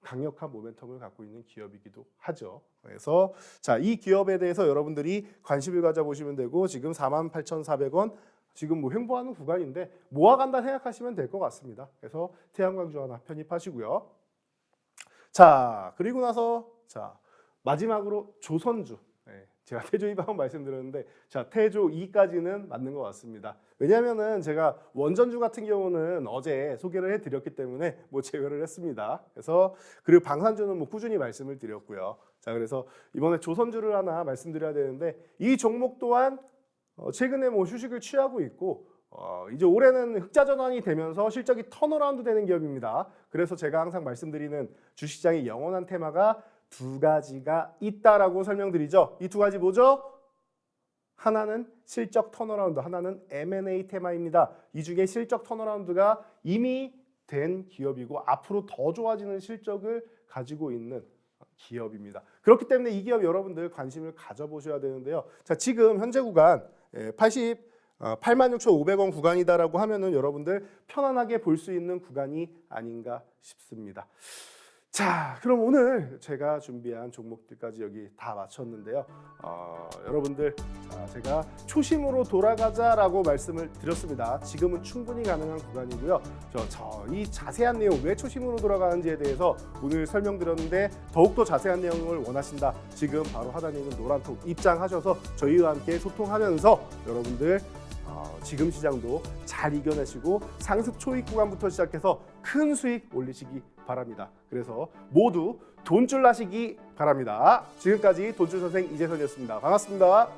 [SPEAKER 1] 강력한 모멘텀을 갖고 있는 기업이기도 하죠. 그래서 자, 이 기업에 대해서 여러분들이 관심을 가져보시면 되고 지금 48,400원 지금 횡보하는 구간인데 모아간다 생각하시면 될 것 같습니다. 그래서 태양광주 하나 편입하시고요. 자, 그리고 나서 자 마지막으로 조선주. 제가 태조 2방 말씀드렸는데 자 태조 2까지는 맞는 것 같습니다. 왜냐하면은 제가 원전주 같은 경우는 어제 소개를 해드렸기 때문에 제외를 했습니다. 그래서 그리고 방산주는 꾸준히 말씀을 드렸고요. 자, 그래서 이번에 조선주를 하나 말씀드려야 되는데 이 종목 또한 최근에 휴식을 취하고 있고 이제 올해는 흑자 전환이 되면서 실적이 턴어라운드 되는 기업입니다. 그래서 제가 항상 말씀드리는 주식시장의 영원한 테마가 두 가지가 있다라고 설명드리죠. 이 두 가지 뭐죠? 하나는 실적 턴어라운드, 하나는 M&A 테마입니다. 이 중에 실적 턴어라운드가 이미 된 기업이고 앞으로 더 좋아지는 실적을 가지고 있는 기업입니다. 그렇기 때문에 이 기업 여러분들 관심을 가져보셔야 되는데요. 자, 지금 현재 구간 86,500원 구간이다라고 하면은 여러분들 편안하게 볼 수 있는 구간이 아닌가 싶습니다. 자, 그럼 오늘 제가 준비한 종목들까지 여기 다 마쳤는데요. 여러분들 제가 초심으로 돌아가자라고 말씀을 드렸습니다. 지금은 충분히 가능한 구간이고요. 이 자세한 내용 왜 초심으로 돌아가는지에 대해서 오늘 설명드렸는데 더욱더 자세한 내용을 원하신다. 지금 바로 하단에 있는 노란톡 입장하셔서 저희와 함께 소통하면서 여러분들 지금 시장도 잘 이겨내시고 상습 초입 구간부터 시작해서 큰 수익 올리시기 바랍니다. 그래서 모두 돈줄 나시기 바랍니다. 지금까지 돈줄 선생 이재선이었습니다. 반갑습니다.